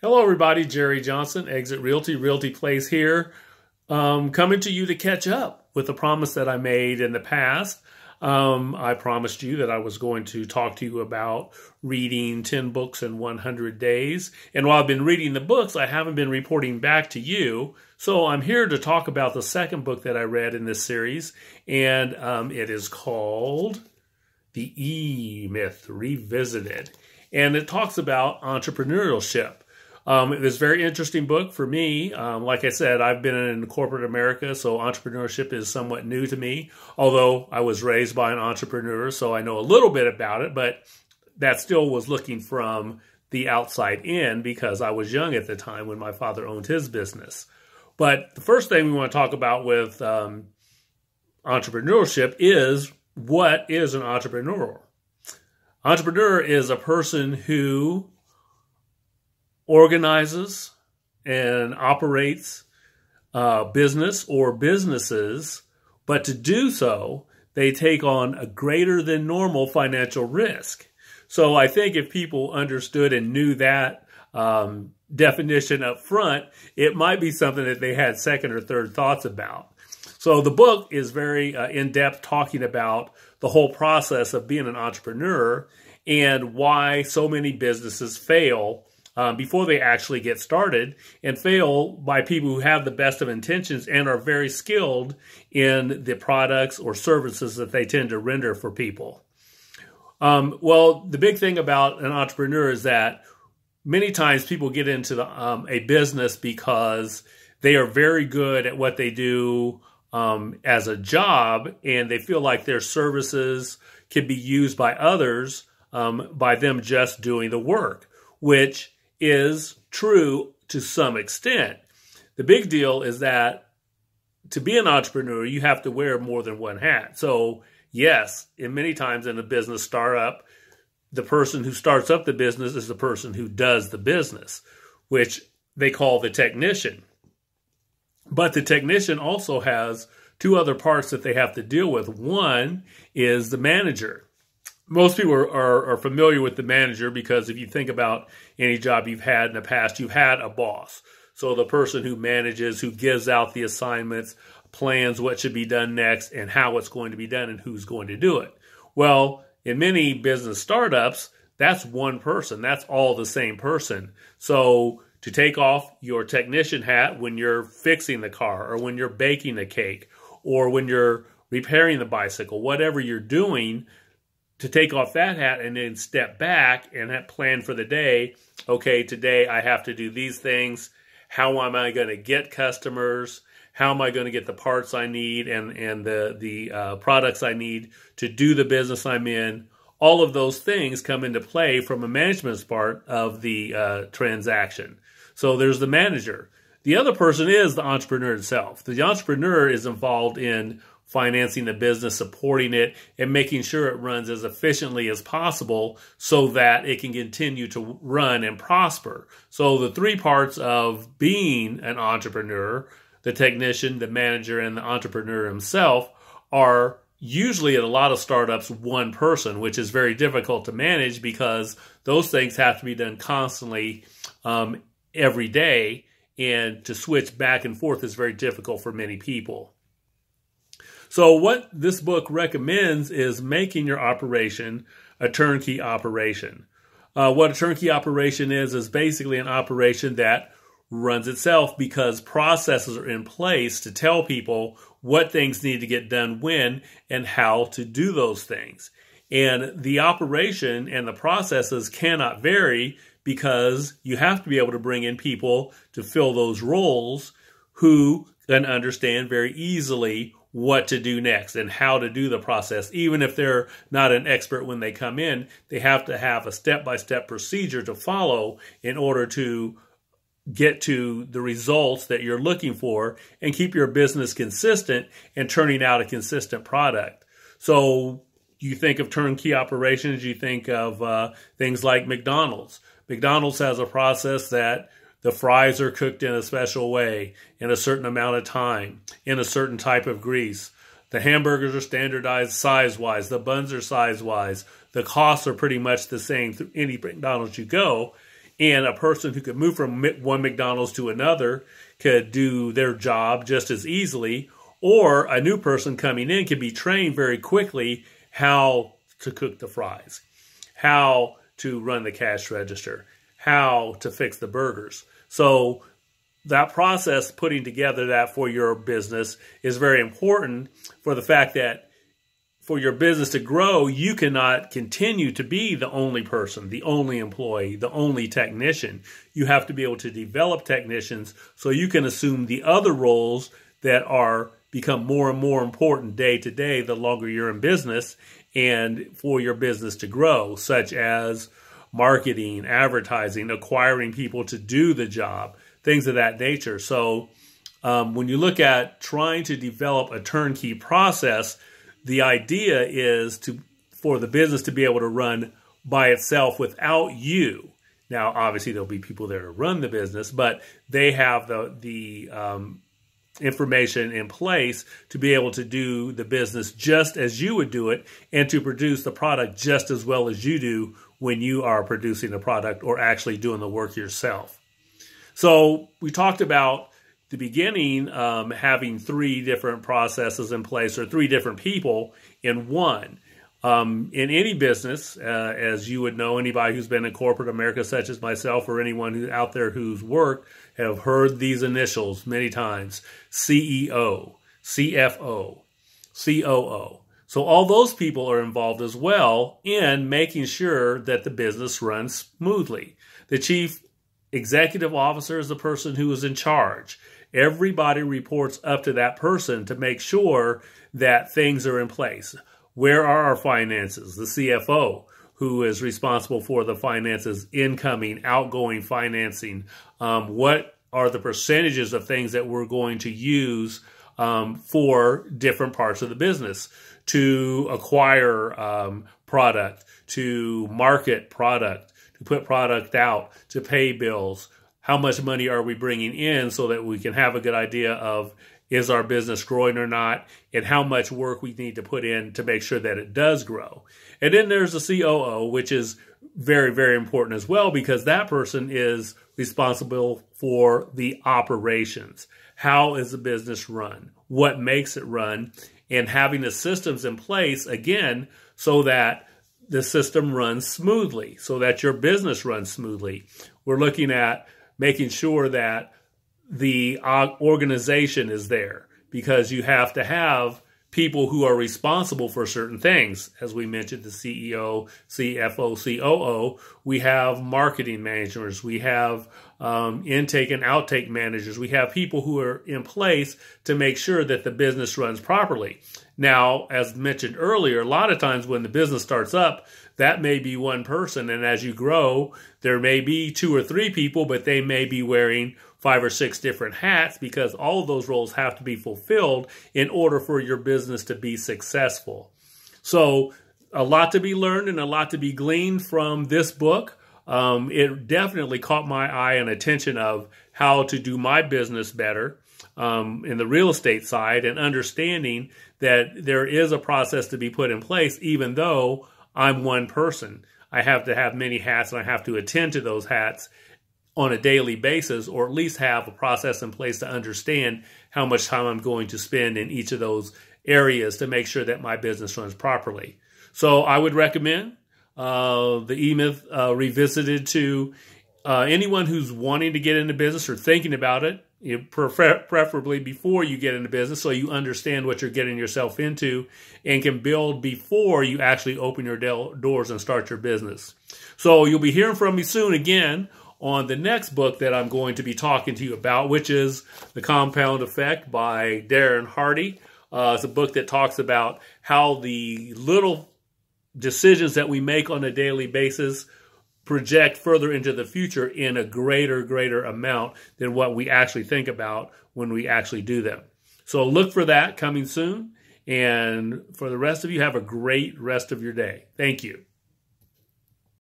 Hello, everybody. Jerry Johnson, Exit Realty, Realty Place here, coming to you to catch up with the promise that I made in the past. I promised you that I was going to talk to you about reading 10 books in 100 days. And while I've been reading the books, I haven't been reporting back to you. So I'm here to talk about the second book that I read in this series. And it is called The E-Myth Revisited. And it talks about entrepreneurship. It was a very interesting book for me. Like I said, I've been in corporate America, so entrepreneurship is somewhat new to me, although I was raised by an entrepreneur, so I know a little bit about it, but that still was looking from the outside in because I was young at the time when my father owned his business. But the first thing we want to talk about with entrepreneurship is, what is an entrepreneur? Entrepreneur is a person who organizes and operates business or businesses, but to do so, they take on a greater than normal financial risk. So I think if people understood and knew that definition up front, it might be something that they had second or third thoughts about. So the book is very in-depth, talking about the whole process of being an entrepreneur and why so many businesses fail before they actually get started, and fail by people who have the best of intentions and are very skilled in the products or services that they tend to render for people. Well, the big thing about an entrepreneur is that many times people get into a business because they are very good at what they do as a job, and they feel like their services can be used by others by them just doing the work, which is true to some extent. The big deal is that to be an entrepreneur, you have to wear more than one hat. So yes, in many times in a business startup, the person who starts up the business is the person who does the business, which they call the technician. But the technician also has two other parts that they have to deal with. One is the manager. Most people are familiar with the manager because if you think about any job you've had in the past, you've had a boss. So the person who manages, who gives out the assignments, plans what should be done next and how it's going to be done and who's going to do it. Well, in many business startups, that's one person. That's all the same person. So to take off your technician hat when you're fixing the car or when you're baking the cake or when you're repairing the bicycle, whatever you're doing, to take off that hat and then step back and plan for the day. Okay, today I have to do these things. How am I going to get customers? How am I going to get the parts I need and the products I need to do the business I'm in? All of those things come into play from a management's part of the transaction. So there's the manager. The other person is the entrepreneur itself. The entrepreneur is involved in financing the business, supporting it, and making sure it runs as efficiently as possible so that it can continue to run and prosper. So the three parts of being an entrepreneur, the technician, the manager, and the entrepreneur himself, are usually at a lot of startups one person, which is very difficult to manage because those things have to be done constantly every day, and to switch back and forth is very difficult for many people. So what this book recommends is making your operation a turnkey operation. What a turnkey operation is basically an operation that runs itself because processes are in place to tell people what things need to get done when and how to do those things. And the operation and the processes cannot vary because you have to be able to bring in people to fill those roles who can understand very easily what to do next and how to do the process. Even if they're not an expert when they come in, they have to have a step-by-step procedure to follow in order to get to the results that you're looking for and keep your business consistent and turning out a consistent product. So you think of turnkey operations, you think of things like McDonald's. McDonald's has a process that the fries are cooked in a special way, in a certain amount of time, in a certain type of grease. The hamburgers are standardized size-wise. The buns are size-wise. The costs are pretty much the same through any McDonald's you go. And a person who could move from one McDonald's to another could do their job just as easily. Or a new person coming in can be trained very quickly how to cook the fries, how to run the cash register, how to fix the burgers. So that process, putting together that for your business, is very important for the fact that for your business to grow, you cannot continue to be the only person, the only employee, the only technician. You have to be able to develop technicians so you can assume the other roles that become more and more important day to day the longer you're in business, and for your business to grow, such as marketing, advertising, acquiring people to do the job, things of that nature. So when you look at trying to develop a turnkey process, the idea is for the business to be able to run by itself without you. Now, obviously, there'll be people there to run the business, but they have the information in place to be able to do the business just as you would do it and to produce the product just as well as you do when you are producing the product or actually doing the work yourself. So we talked about the beginning, having 3 different processes in place, or 3 different people in one. In any business, as you would know, anybody who's been in corporate America, such as myself, or anyone out there who's worked, have heard these initials many times: CEO, CFO, COO. So all those people are involved as well in making sure that the business runs smoothly. The chief executive officer is the person who is in charge. Everybody reports up to that person to make sure that things are in place. Where are our finances? The CFO, who is responsible for the finances, incoming, outgoing financing. What are the percentages of things that we're going to use for different parts of the business, to acquire product, to market product, to put product out, to pay bills. How much money are we bringing in so that we can have a good idea of, is our business growing or not, and how much work we need to put in to make sure that it does grow. And then there's the COO, which is very, very important as well, because that person is responsible for the operations. How is the business run? What makes it run? And having the systems in place, again, so that the system runs smoothly, so that your business runs smoothly. We're looking at making sure that the organization is there, because you have to have people who are responsible for certain things. As we mentioned, the CEO, CFO, COO, we have marketing managers, we have intake and outtake managers, we have people who are in place to make sure that the business runs properly. Now, as mentioned earlier, a lot of times when the business starts up, that may be one person, and as you grow, there may be 2 or 3 people, but they may be wearing 5 or 6 different hats, because all of those roles have to be fulfilled in order for your business to be successful. So a lot to be learned and a lot to be gleaned from this book. It definitely caught my eye and attention of how to do my business better in the real estate side, and understanding that there is a process to be put in place, even though I'm one person. I have to have many hats, and I have to attend to those hats on a daily basis, or at least have a process in place to understand how much time I'm going to spend in each of those areas to make sure that my business runs properly. So I would recommend the E-Myth Revisited to anyone who's wanting to get into business or thinking about it, preferably before you get into business, so you understand what you're getting yourself into and can build before you actually open your doors and start your business. So you'll be hearing from me soon again on the next book that I'm going to be talking to you about, which is The Compound Effect by Darren Hardy. It's a book that talks about how the little decisions that we make on a daily basis project further into the future in a greater amount than what we actually think about when we actually do them. So look for that coming soon. And for the rest of you, have a great rest of your day. Thank you.